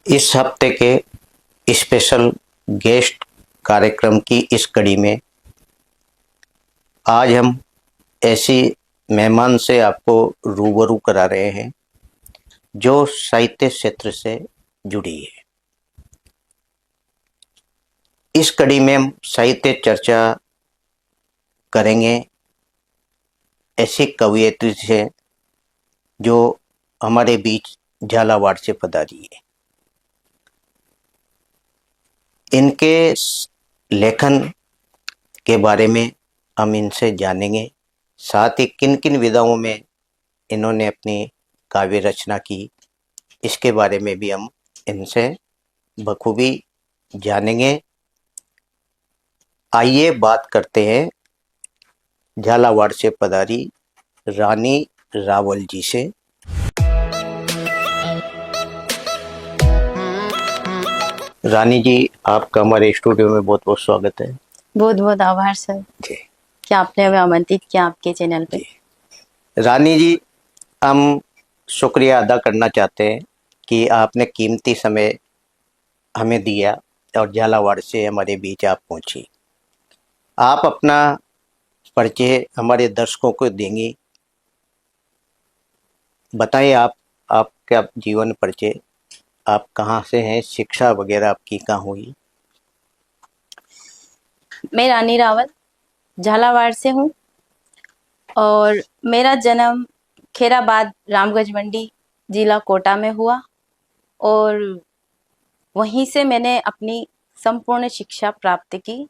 इस हफ्ते के स्पेशल गेस्ट कार्यक्रम की इस कड़ी में आज हम ऐसी मेहमान से आपको रूबरू करा रहे हैं जो साहित्य क्षेत्र से जुड़ी है। इस कड़ी में हम साहित्य चर्चा करेंगे ऐसी कवयित्री से जो हमारे बीच झालावाड़ से पधारी है। इनके लेखन के बारे में हम इनसे जानेंगे, साथ ही किन किन विधाओं में इन्होंने अपनी काव्य रचना की, इसके बारे में भी हम इनसे बखूबी जानेंगे। आइए बात करते हैं झालावाड़ से पधारी रानी रावल जी से। रानी जी, आपका हमारे स्टूडियो में बहुत बहुत स्वागत है। बहुत बहुत आभार सर जी कि आपने हमें आमंत्रित किया आपके चैनल पे। रानी जी, हम शुक्रिया अदा करना चाहते हैं कि आपने कीमती समय हमें दिया और झालावाड़ से हमारे बीच आप पहुंची। आप अपना परिचय हमारे दर्शकों को देंगी, बताइए आपका जीवन परिचय, आप कहाँ से हैं, शिक्षा वगैरह आपकी कहाँ हुई? मैं रानी रावल झालावाड़ से हूँ और मेरा जन्म खेराबाद रामगंज मंडी जिला कोटा में हुआ और वहीं से मैंने अपनी संपूर्ण शिक्षा प्राप्त की।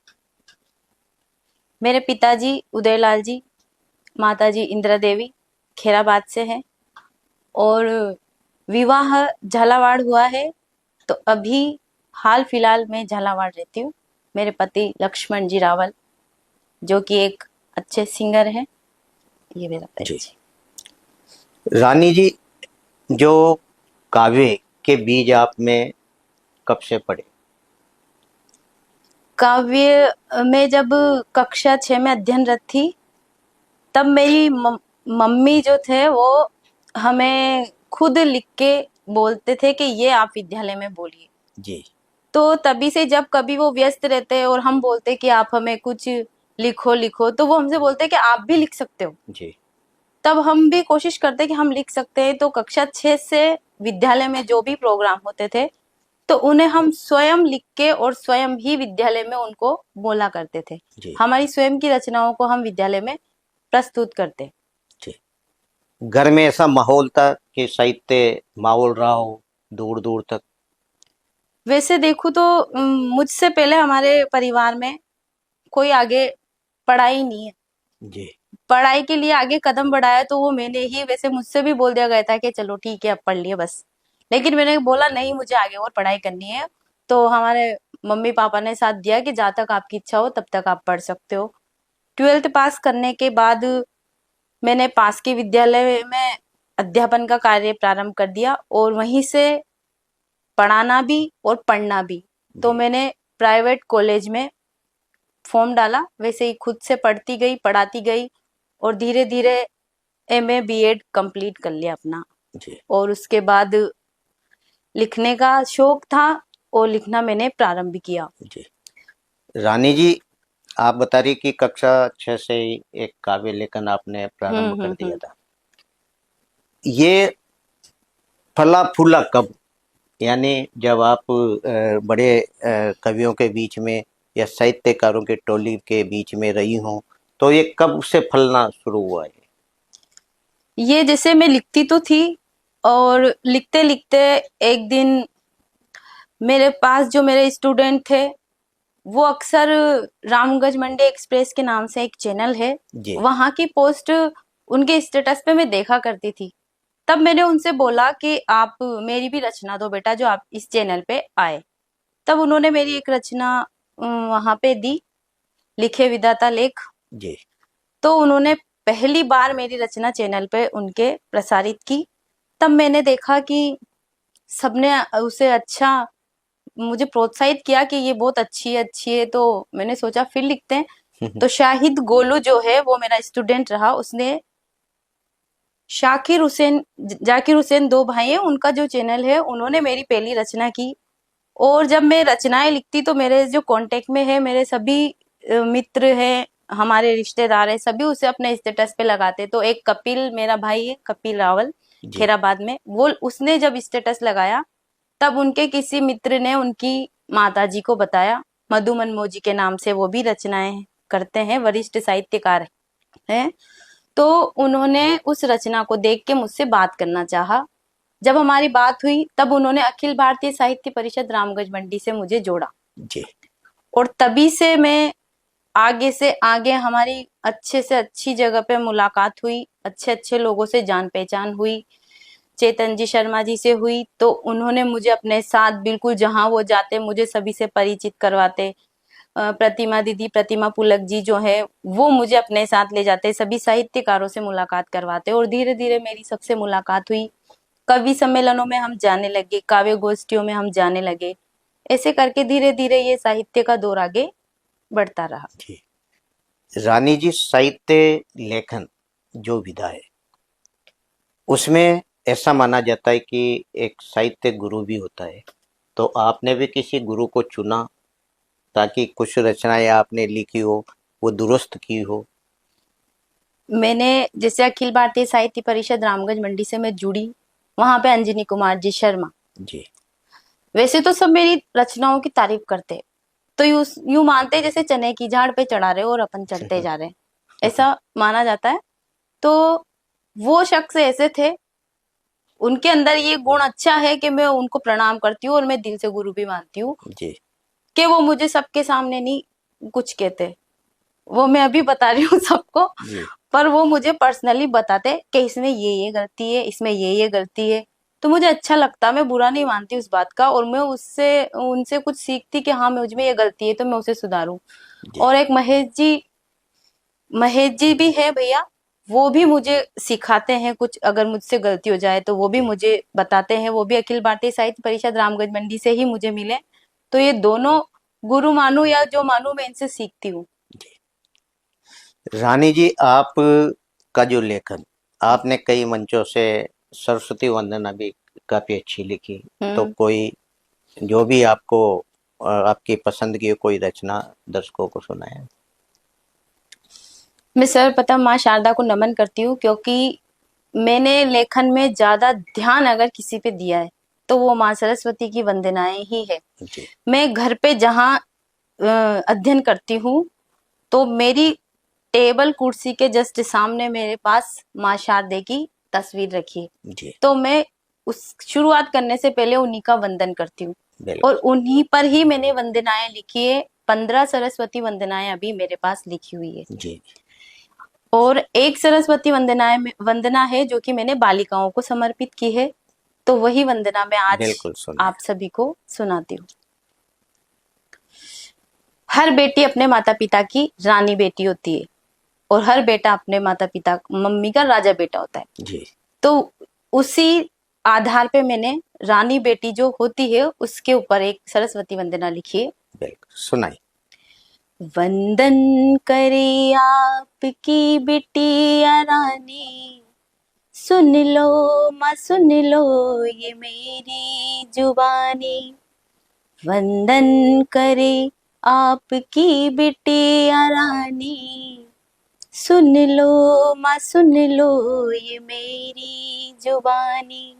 मेरे पिताजी उदयलाल जी, माताजी इंदिरा देवी खेराबाद से हैं और विवाह झालावाड़ हुआ है। तो अभी हाल फिलहाल मैं झालावाड़ रहती हूँ। मेरे पति लक्ष्मण जी रावल जो कि एक अच्छे सिंगर हैं। ये मेरा परिचय। रानी जी, जो काव्य के बीज आप में कब से पड़े? काव्य में जब कक्षा 6 में अध्ययनरत थी तब मेरी मम्मी जो थे वो हमें खुद लिख के बोलते थे कि ये आप विद्यालय में बोलिए जी। तो तभी से जब कभी वो व्यस्त रहते और हम बोलते कि आप हमें कुछ लिखो तो वो हमसे बोलते कि आप भी लिख सकते हो जी। तब हम भी कोशिश करते कि हम लिख सकते हैं। तो कक्षा 6 से विद्यालय में जो भी प्रोग्राम होते थे तो उन्हें हम स्वयं लिख के और स्वयं ही विद्यालय में उनको बोला करते थे। हमारी स्वयं की रचनाओं को हम विद्यालय में प्रस्तुत करते। घर में ऐसा माहौल था कि साहित्य माहौल रहा हो दूर दूर तक? वैसे देखूं तो मुझसे पहले हमारे परिवार में कोई आगे पढ़ाई नहीं है जी। पढ़ाई के लिए आगे कदम बढ़ाया तो वो मैंने ही। वैसे मुझसे भी बोल दिया गया था कि चलो ठीक है अब पढ़ लिए बस, लेकिन मैंने बोला नहीं मुझे आगे और पढ़ाई करनी है। तो हमारे मम्मी पापा ने साथ दिया कि जहाँ तक आपकी इच्छा हो तब तक आप पढ़ सकते हो। 12th पास करने के बाद मैंने पास के विद्यालय में अध्यापन का कार्य प्रारंभ कर दिया और वहीं से पढ़ाना भी और पढ़ना भी। तो मैंने प्राइवेट कॉलेज में फॉर्म डाला, वैसे ही खुद से पढ़ती गई पढ़ाती गई और धीरे धीरे एमए बीएड कंप्लीट कर लिया अपना। और उसके बाद लिखने का शौक था और लिखना मैंने प्रारंभ किया। रानी जी, आप बता रही कि कक्षा 6 से ही एक काव्य लेखन आपने प्रारंभ कर दिया था। ये फला फूला कब, यानी जब आप बड़े कवियों के बीच में या साहित्यकारों के टोली के बीच में रही हो, तो ये कब से फलना शुरू हुआ है? ये जैसे मैं लिखती तो थी और लिखते लिखते एक दिन मेरे पास जो मेरे स्टूडेंट थे वो अक्सर रामगंज मंडी एक्सप्रेस के नाम से एक चैनल है, वहां की पोस्ट उनके स्टेटस पे मैं देखा करती थी। तब मैंने उनसे बोला कि आप मेरी भी रचना दो बेटा जो आप इस चैनल पे आए। तब उन्होंने मेरी एक रचना वहां पे दी, लिखे विधाता लेख जी। तो उन्होंने पहली बार मेरी रचना चैनल पे उनके प्रसारित की। तब मैंने देखा कि सबने उसे अच्छा मुझे प्रोत्साहित किया कि ये बहुत अच्छी है। तो मैंने सोचा फिर लिखते हैं। तो शाहिद गोलू जो है वो मेरा स्टूडेंट रहा, उसने जाकिर हुसैन दो भाई हैं, उनका जो चैनल है उन्होंने मेरी पहली रचना की। और जब मैं रचनाएं लिखती तो मेरे जो कांटेक्ट में है, मेरे सभी मित्र हैं, हमारे रिश्तेदार हैं, सभी उसे अपने स्टेटस पे लगाते। तो एक कपिल मेरा भाई है, कपिल रावल जी खेराबाद में, वो उसने जब स्टेटस लगाया तब उनके किसी मित्र ने उनकी माताजी को बताया। मधु मनमोजी के नाम से वो भी रचनाएं करते हैं, वरिष्ठ साहित्यकार हैं। तो उन्होंने उस रचना को देख के मुझसे बात करना चाहा। जब हमारी बात हुई तब उन्होंने अखिल भारतीय साहित्य परिषद रामगंज मंडी से मुझे जोड़ा। जी और तभी से मैं आगे से आगे हमारी अच्छे से अच्छी जगह पे मुलाकात हुई, अच्छे अच्छे लोगों से जान पहचान हुई। चेतन जी शर्मा जी से हुई, तो उन्होंने मुझे अपने साथ बिल्कुल जहां वो जाते मुझे सभी से परिचित करवाते। प्रतिमा दीदी, प्रतिमा पुलक जी जो है वो मुझे अपने साथ ले जाते, सभी साहित्यकारों से मुलाकात करवाते। और धीरे धीरे मेरी सबसे मुलाकात हुई, कवि सम्मेलनों में हम जाने लगे, काव्य गोष्ठियों में हम जाने लगे। ऐसे करके धीरे धीरे ये साहित्य का दौर आगे बढ़ता रहा। जी रानी जी, साहित्य लेखन जो विधा है उसमें ऐसा माना जाता है कि एक साहित्य गुरु भी होता है। तो आपने भी किसी गुरु को चुना ताकि कुछ रचनाएं आपने लिखी हो, वो दुरुस्त की हो? मैंने जैसे अखिल भारतीय साहित्य परिषद रामगंज मंडी से मैं जुड़ी, वहां पे अंजनी कुमार जी शर्मा, जी वैसे तो सब मेरी रचनाओं की तारीफ करते, तो यूं मानते जैसे चने की झाड़ पे चढ़ा रहे हो और अपन चढ़ते जा रहे हैं, ऐसा माना जाता है। तो वो शख्स ऐसे थे, उनके अंदर ये गुण अच्छा है कि मैं उनको प्रणाम करती हूँ और मैं दिल से गुरु भी मानती हूँ जी कि वो मुझे सबके सामने नहीं कुछ कहते, वो मैं अभी बता रही हूँ सबको, जी पर वो मुझे पर्सनली बताते कि इसमें ये गलती है, इसमें ये गलती है। तो मुझे अच्छा लगता, मैं बुरा नहीं मानती उस बात का, और मैं उससे उनसे कुछ सीखती कि हाँ मुझ में ये गलती है तो मैं उसे सुधारूं। जी और एक महेश जी भी है भैया, वो भी मुझे सिखाते हैं कुछ, अगर मुझसे गलती हो जाए तो वो भी जी मुझे बताते हैं। वो भी अखिल भारतीय साहित्य परिषद रामगंज मंडी से ही मुझे मिले। तो ये दोनों गुरु मानू या जो मानू, मैं इनसे सीखती हूँ। रानी जी, आप का जो लेखन, आपने कई मंचों से सरस्वती वंदना भी काफी अच्छी लिखी। तो कोई जो भी आपको आपकी पसंद की कोई रचना दर्शकों को सुनाए? मैं सर्वप्रथम माँ शारदा को नमन करती हूँ, क्योंकि मैंने लेखन में ज्यादा ध्यान अगर किसी पे दिया है तो वो माँ सरस्वती की वंदनाएं ही है। जी मैं घर पे जहाँ अध्ययन करती हूँ तो मेरी टेबल कुर्सी के जस्ट सामने मेरे पास माँ शारदे की तस्वीर रखी है। जी तो मैं उस शुरुआत करने से पहले उन्हीं का वंदन करती हूँ, और बिल्कुल उन्हीं पर ही मैंने वंदनाएं लिखी है। 15 सरस्वती वंदनाएं अभी मेरे पास लिखी हुई है। जी और एक सरस्वती वंदना है जो कि मैंने बालिकाओं को समर्पित की है, तो वही वंदना मैं आज बिल्कुल सुनाए। आप सभी को सुनाती हूँ। हर बेटी अपने माता पिता की रानी बेटी होती है, और हर बेटा अपने माता पिता मम्मी का राजा बेटा होता है। जी तो उसी आधार पे मैंने रानी बेटी जो होती है उसके ऊपर एक सरस्वती वंदना लिखी है। बिल्कुल सुनाई। वंदन करे आपकी बिटिया रानी, सुन लो माँ सुन लो ये मेरी जुबानी। वंदन करे आपकी बिटिया रानी, सुन लो माँ सुन लो ये मेरी जुबानी।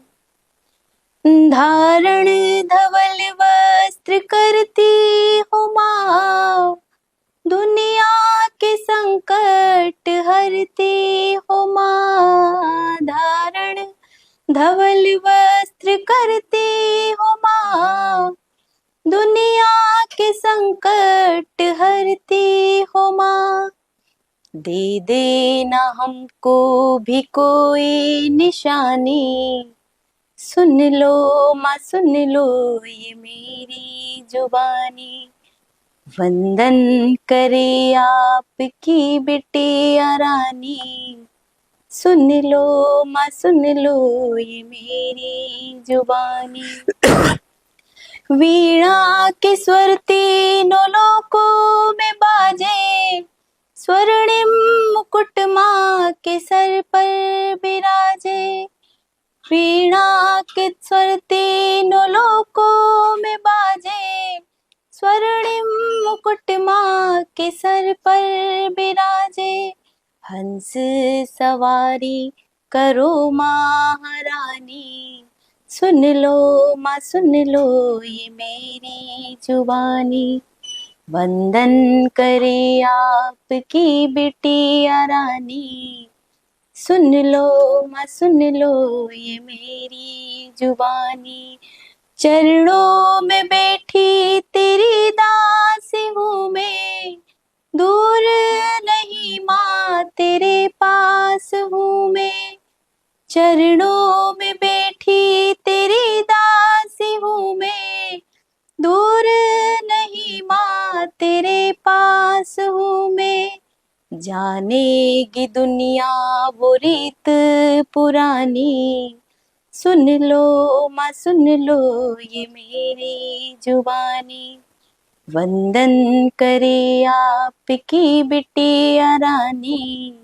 धारण धवल वस्त्र करती हो माँ, दुनिया के संकट हरती हो माँ। धारण धवल वस्त्र करती हो माँ, दुनिया के संकट हरती हो माँ। दे देना हमको भी कोई निशानी, सुन लो माँ सुन लो ये मेरी जुबानी। वंदन करे आपकी बिटिया रानी, सुन लो माँ सुन लो ये मेरी जुबानी। वीणा के स्वर तीनों लोकों में बाजे, स्वर्णिम मुकुट माँ के सर पर विराजे, वीणा के स्वर तीनों लोकों में बाजे। स्वर्णिम मुकुट माँ के सर पर विराजे, हंस सवारी करो महारानी। सुन लो माँ सुन लो ये मेरी जुबानी, वंदन करे आपकी बिटिया रानी। सुन लो माँ सुन लो ये मेरी जुबानी, चरणों में बैठी तेरी दासी हूँ मैं, दूर नहीं माँ तेरे पास हूँ मैं। चरणों में बैठी तेरी दासी हूँ मैं, दूर नहीं माँ तेरे पास हूँ मैं। जानेगी दुनिया वो रीत पुरानी, सुन लो माँ सुन लो ये मेरी जुबानी, वंदन करे आपकी बिटिया रानी।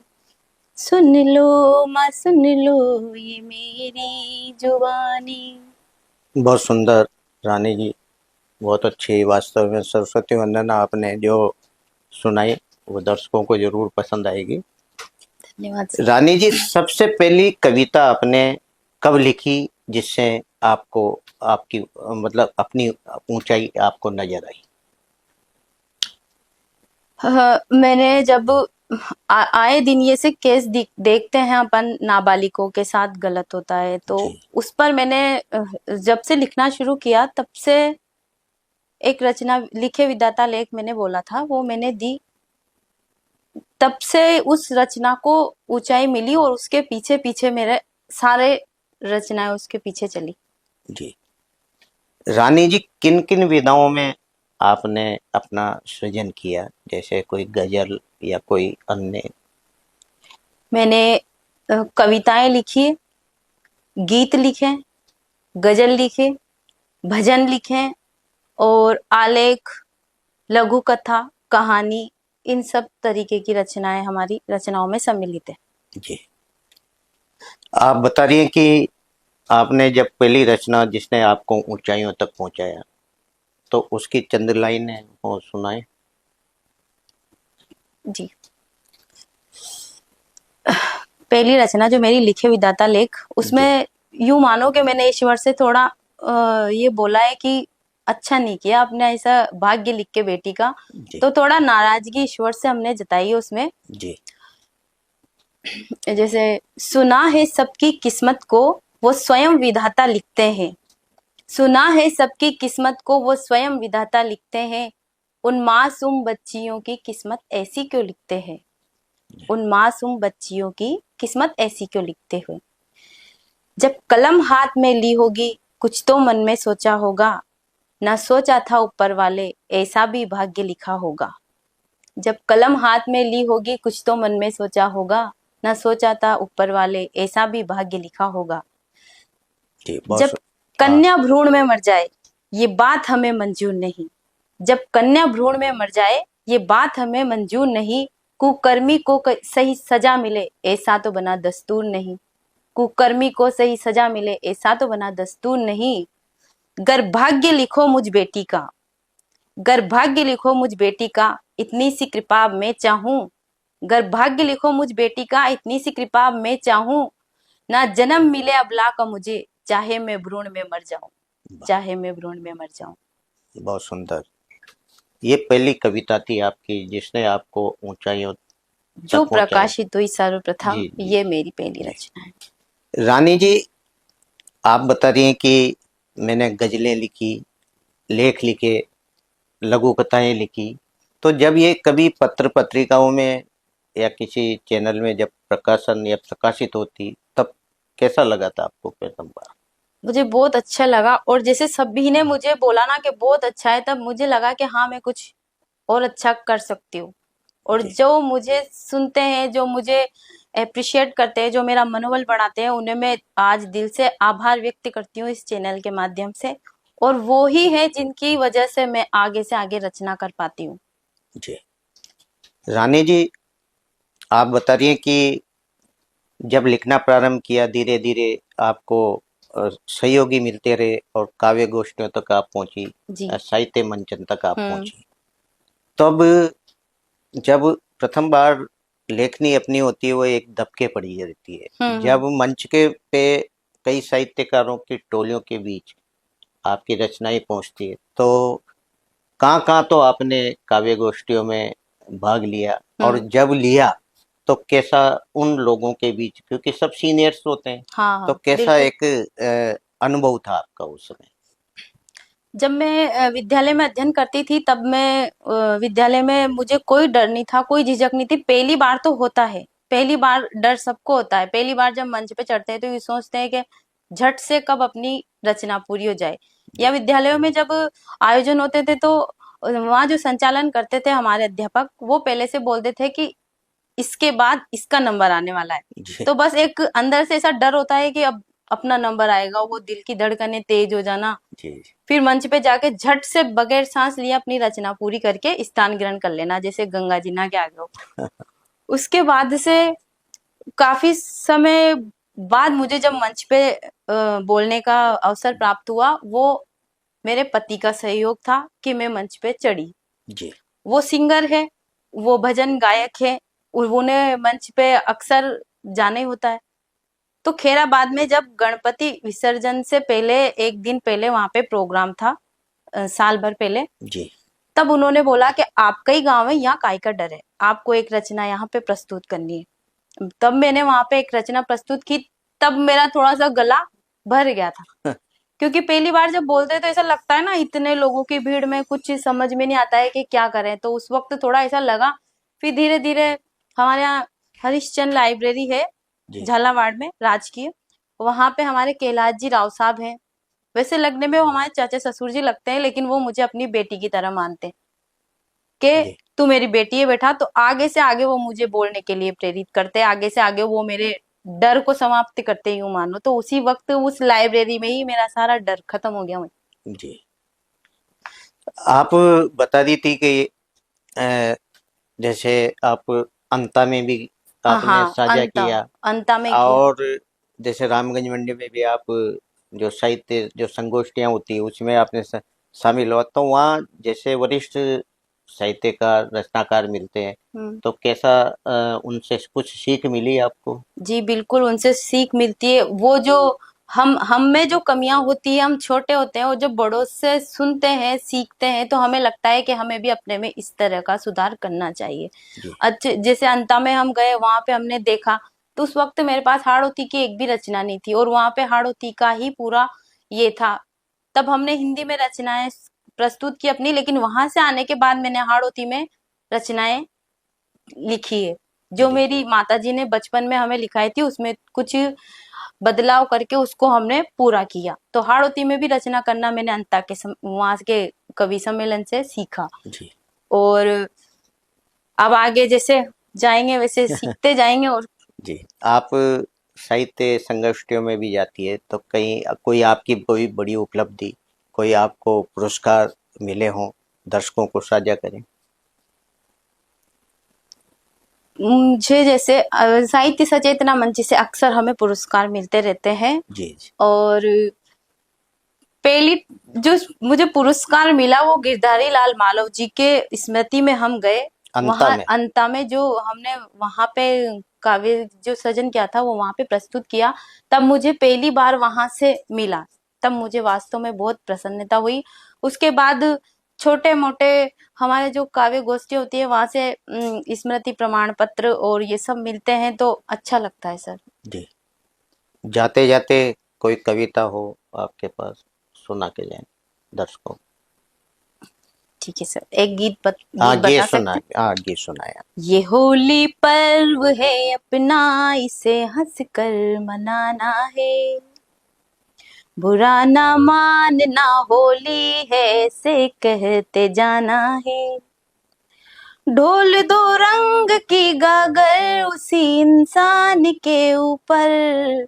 सुन लो माँ सुन लो ये मेरी जुबानी। बहुत सुंदर रानी जी, बहुत अच्छी। वास्तव में सरस्वती वंदना आपने जो सुनाई वो दर्शकों को जरूर पसंद आएगी। धन्यवाद सर। रानी जी, सबसे पहली कविता आपने कब लिखी जिससे आपको आपकी मतलब अपनी ऊंचाई आपको नजर आई? मैंने जब आए दिन ये से केस देखते हैं अपन, नाबालिगों के साथ गलत होता है, तो जी उस पर मैंने जब से लिखना शुरू किया तब से एक रचना लिखे विधाता लेख मैंने बोला था, वो मैंने दी। तब से उस रचना को ऊंचाई मिली और उसके पीछे पीछे मेरे सारे रचनाएं उसके पीछे चली। जी। रानी जी, किन किन विधाओं में आपने अपना सृजन किया, जैसे कोई गजल या कोई अन्य? मैंने कविताएं लिखी, गीत लिखे, गजल लिखे, भजन लिखे और आलेख, लघु कथा, कहानी, इन सब तरीके की रचनाएं हमारी रचनाओं में सम्मिलित है। जी। आप बता रही हैं कि आपने जब पहली रचना जिसने आपको ऊंचाइयों तक पहुंचाया, तो उसकी चंद लाइनें हो सुनाए। जी। पहली रचना जो मेरी लिखे विधाता लेख, उसमें यूं मानो कि मैंने ईश्वर से थोड़ा ये बोला है कि अच्छा नहीं किया आपने ऐसा भाग्य लिख के बेटी का, जी तो थोड़ा नाराजगी ईश्वर से हमने जताई है उसमें। जी जैसे सुना है सबकी किस्मत को वो स्वयं विधाता लिखते हैं, सुना है सबकी किस्मत को वो स्वयं विधाता लिखते हैं, उन मासूम बच्चियों की किस्मत ऐसी क्यों लिखते हैं, उन मासूम बच्चियों की किस्मत ऐसी क्यों लिखते हो। जब कलम हाथ में ली होगी कुछ तो मन में सोचा होगा, ना सोचा था ऊपर वाले ऐसा भी भाग्य लिखा होगा। जब कलम हाथ में ली होगी कुछ तो मन में सोचा होगा, ना सोचा था ऊपर वाले ऐसा भी भाग्य लिखा होगा। जी। जब कन्या भ्रूण में मर जाए ये बात हमें मंजूर नहीं, जब कन्या भ्रूण में मर जाए ये बात हमें मंजूर नहीं, कुकर्मी को सही सजा मिले ऐसा तो बना दस्तूर नहीं, कुकर्मी को सही सजा मिले ऐसा तो बना दस्तूर नहीं। गर भाग्य लिखो मुझ बेटी का, गर भाग्य लिखो मुझ बेटी का इतनी सी कृपा मैं चाहूं, गर भाग्य लिखो मुझ बेटी का इतनी सी कृपा मैं चाहूं, ना जन्म मिले अबला का मुझे चाहे मैं भ्रूण में मर जाऊं, चाहे मैं भ्रूण में मर जाऊं। बहुत सुंदर। ये पहली कविता थी आपकी जिसने आपको ऊंचाइयों जो तक पहुंचाया। प्रकाशित हुई सर्वप्रथम, जी, जी, ये मेरी पहली रचना है। रानी जी, आप बता रही हैं कि मैंने गजलें लिखी, लेख लिखे, लघु कथाएं लिखी, तो जब ये कभी पत्र पत्रिकाओं में या किसी चैनल में जब प्रकाशन या प्रकाशित होती, तब कैसा लगा था आपको प्रथम बार? मुझे बहुत अच्छा लगा, और जैसे सभी ने मुझे बोला ना कि बहुत अच्छा है, तब मुझे लगा कि हाँ मैं कुछ और अच्छा कर सकती हूँ। और जी जो मुझे सुनते हैं, जो मुझे अप्रिशिएट करते हैं, जो मेरा मनोबल बढ़ाते हैं, उन्हें मैं आज दिल से आभार व्यक्त करती हूँ इस चैनल के माध्यम से, और वो ही है जिनकी वजह से मैं आगे से आगे रचना कर पाती हूँ। जी। रानी जी, आप बता रही हैं कि जब लिखना प्रारंभ किया धीरे धीरे आपको सहयोगी मिलते रहे और काव्य गोष्ठियों तक आप पहुंची, जी। साहित्य मंचन तक आप हम्म। पहुंची। तब जब प्रथम बार लेखनी अपनी होती है वो एक दबके पड़ी रहती है। जब मंच के पे कई साहित्यकारों की टोलियों के बीच आपकी रचनाएं पहुंचती है तो कहाँ कहाँ तो आपने काव्य गोष्ठियों में भाग लिया, और जब लिया तो कैसा उन लोगों के बीच, क्योंकि सब सीनियर्स होते हैं, हाँ तो हाँ कैसा बिल्कुल। एक अनुभव था आपका उस समय? जब मैं विद्यालय में अध्ययन करती थी तब मैं विद्यालय में मुझे कोई डर नहीं था, कोई झिझक नहीं थी। पहली बार तो होता है, पहली बार डर सबको होता है। पहली बार जब मंच पे चढ़ते हैं तो ये सोचते हैं कि झट से कब अपनी रचना पूरी हो जाए। या विद्यालयों में जब आयोजन होते थे तो वहाँ जो संचालन करते थे हमारे अध्यापक, वो पहले से बोलते थे कि इसके बाद इसका नंबर आने वाला है। जी तो बस एक अंदर से ऐसा डर होता है कि अब अपना नंबर आएगा, वो दिल की धड़कनें तेज हो जाना। जी फिर मंच पे जाके झट से बगैर सांस लिए अपनी रचना पूरी करके स्थान ग्रहण कर लेना, जैसे गंगा जी ना के आगे हो। उसके बाद से काफी समय बाद मुझे जब मंच पे बोलने का अवसर प्राप्त हुआ, वो मेरे पति का सहयोग था कि मैं मंच पे चढ़ी। जी वो सिंगर है, वो भजन गायक है, उन्हें मंच पे अक्सर जाना ही होता है। तो खैराबाद में जब गणपति विसर्जन से पहले एक दिन पहले वहां पे प्रोग्राम था, साल भर पहले, जी तब उन्होंने बोला कि आपका ही गांव है, यहाँ काय का डर है, आपको एक रचना यहाँ पे प्रस्तुत करनी है। तब मैंने वहां पे एक रचना प्रस्तुत की। तब मेरा थोड़ा सा गला भर गया था, क्योंकि पहली बार जब बोलते हैं तो ऐसा लगता है ना, इतने लोगों की भीड़ में कुछ चीज समझ में नहीं आता है कि क्या करें। तो उस वक्त थोड़ा ऐसा लगा। फिर धीरे धीरे हमारे यहाँ हरिश्चंद्र लाइब्रेरी है जी झालावाड़ में, राजकीय, वहां पे हमारे कैलाश जी राव साहब हैं। वैसे लगने में वो हमारे चाचा ससुर जी लगते हैं, लेकिन वो मुझे अपनी बेटी की तरह मानते हैं कि जी तू मेरी बेटी है बेटा। तो आगे से आगे वो मुझे बोलने के लिए प्रेरित करते हैं, आगे से आगे वो मेरे डर को समाप्त करते हैं, यूं मानो। तो उसी वक्त उस लाइब्रेरी में ही मेरा सारा डर खत्म हो गया। जी आप बता रही थी कि अ, जैसे आप अंता में भी आपने हाँ, साझा अंता, किया, अंता में किया। और जैसे रामगंज मंडी में भी आप जो साहित्य जो संगोष्ठियां होती है उसमें आपने शामिल हुआ, तो वहाँ जैसे वरिष्ठ साहित्यकार रचनाकार मिलते हैं, हम्म। तो कैसा उनसे कुछ सीख मिली आपको? जी बिल्कुल, उनसे सीख मिलती है। वो जो हम में जो कमियां होती है, हम छोटे होते हैं, वो जब बड़ों से सुनते हैं सीखते हैं तो हमें लगता है कि हमें भी अपने में इस तरह का सुधार करना चाहिए। जी अच्छे, जैसे अंता में हम गए, वहां पे हमने देखा तो उस वक्त मेरे पास हाड़ोती की एक भी रचना नहीं थी, और वहां पे हाड़ोती का ही पूरा ये था। तब हमने हिंदी में रचनाएं प्रस्तुत की अपनी, लेकिन वहां से आने के बाद मैंने हाड़ोती में रचनाएं लिखी है। जो जी मेरी माताजी ने बचपन में हमें लिखाई थी, उसमें कुछ बदलाव करके उसको हमने पूरा किया। तो हाड़ोती में भी रचना करना मैंने अंता के वहां के कवि सम्मेलन से सीखा। जी और अब आगे जैसे जाएंगे वैसे सीखते जाएंगे। और जी आप साहित्य संगोष्ठियों में भी जाती है, तो कहीं कोई आपकी कोई बड़ी उपलब्धि, कोई आपको पुरस्कार मिले हों, दर्शकों को साझा करें? मुझे जैसे साहित्य सचेतना मंच से अक्सर हमें पुरस्कार मिलते रहते हैं। जी जी और पहली जो मुझे पुरस्कार मिला वो गिरधारी लाल मालव जी के स्मृति में हम गए। अंता वहां में। अंता में जो हमने वहां पे काव्य जो सृजन किया था वो वहां पे प्रस्तुत किया, तब मुझे पहली बार वहां से मिला। तब मुझे वास्तव में बहुत प्रसन्नता हुई। उसके बाद छोटे मोटे हमारे जो काव्य गोष्ठी होती है वहां से स्मृति प्रमाण पत्र और ये सब मिलते हैं, तो अच्छा लगता है सर। जी जाते जाते कोई कविता हो आपके पास, सुना के जाए दर्शकों? ठीक है सर, एक हाँ गीत ये बता सुना, सकते हैं। हाँ ये सुनाया। ये होली पर्व है अपना, इसे हंस कर मनाना है, बुरा ना मानना होली है से कहते जाना है। ढोल दो रंग की गागर उसी इंसान के ऊपर,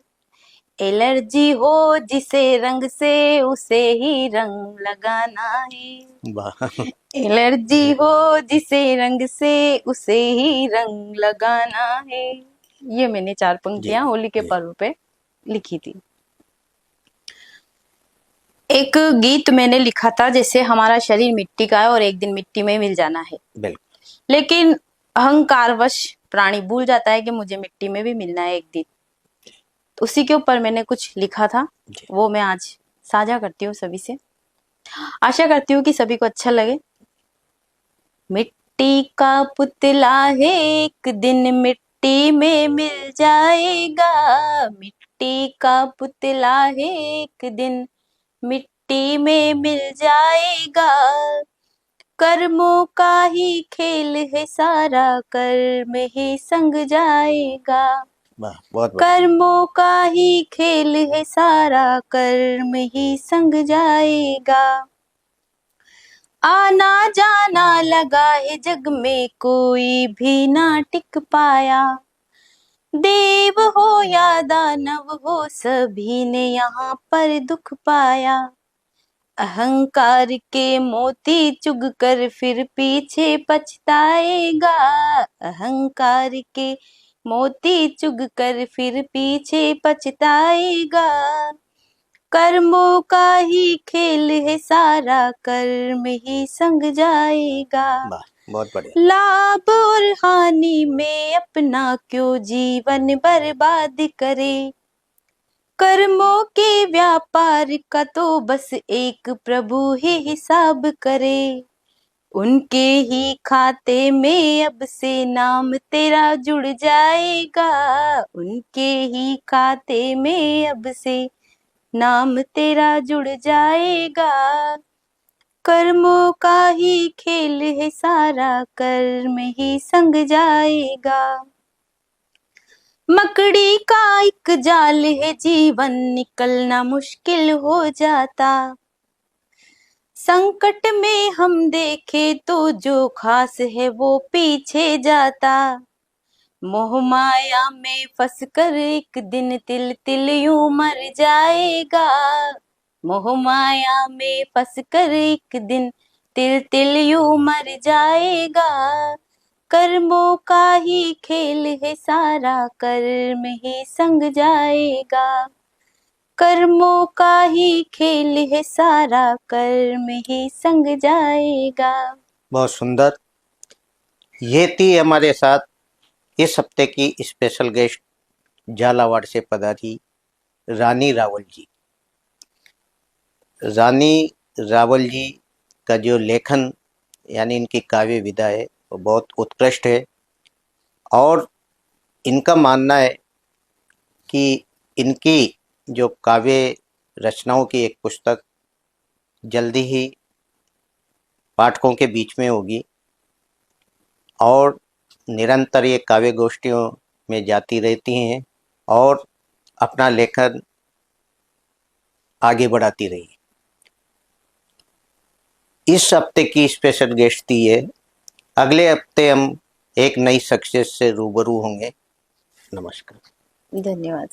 एलर्जी हो जिसे रंग से उसे ही रंग लगाना है। वाह, एलर्जी हो जिसे रंग से उसे ही रंग लगाना है। ये मैंने 4 पंक्तियां जी, होली के जी। पर्व पे लिखी थी। एक गीत मैंने लिखा था, जैसे हमारा शरीर मिट्टी का है और एक दिन मिट्टी में मिल जाना है, बिल्कुल। लेकिन अहंकारवश प्राणी भूल जाता है कि मुझे मिट्टी में भी मिलना है एक दिन। तो उसी के ऊपर मैंने कुछ लिखा था, जी, वो मैं आज साझा करती हूँ सभी से। आशा करती हूँ कि सभी को अच्छा लगे। मिट्टी का पुतला है, एक दिन मिट्टी में मिल जाएगा। मिट्टी का पुतला है, एक दिन मिट्टी में मिल जाएगा। कर्मों का ही खेल है सारा, कर्म ही संग जाएगा। वाह, बहुत बढ़िया। कर्मों का ही खेल है सारा, कर्म ही संग जाएगा। आना जाना लगा है जग में, कोई भी ना टिक पाया। देव हो या दानव हो, सभी ने यहाँ पर दुख पाया। अहंकार के मोती चुग कर फिर पीछे पछताएगा। अहंकार के मोती चुग कर फिर पीछे पछताएगा। कर्मों का ही खेल है सारा, कर्म ही संग जाएगा। वाह, बहुत बढ़िया। लाभ और हानि में अपना क्यों जीवन बर्बाद करे। कर्मों के व्यापार का तो बस एक प्रभु ही हिसाब करे। उनके ही खाते में अब से नाम तेरा जुड़ जाएगा। उनके ही खाते में अब से नाम तेरा जुड़ जाएगा। कर्मों का ही खेल है सारा, कर्म ही संग जाएगा। मकड़ी का एक जाल है जीवन, निकलना मुश्किल हो जाता। संकट में हम देखे तो जो खास है वो पीछे जाता। मोह माया में फंस कर एक दिन तिल तिल यूं मर जाएगा। मोह माया में फंस कर एक दिन तिल तिल यूं मर जाएगा। कर्मों का ही खेल है सारा, कर्म ही संग जाएगा। कर्मों का ही खेल है सारा, कर्म ही संग जाएगा। बहुत सुंदर। ये थी हमारे साथ इस हफ्ते की स्पेशल गेस्ट, झालावाड़ से पधारी रानी रावल जी। रानी रावल जी का जो लेखन यानी इनकी काव्य विधा है वो बहुत उत्कृष्ट है, और इनका मानना है कि इनकी जो काव्य रचनाओं की एक पुस्तक जल्दी ही पाठकों के बीच में होगी, और निरंतर ये काव्य गोष्ठियों में जाती रहती हैं और अपना लेखन आगे बढ़ाती रही। इस हफ्ते की स्पेशल गेस्ट थी ये। अगले हफ्ते हम एक नई सक्सेस से रूबरू होंगे। नमस्कार। धन्यवाद।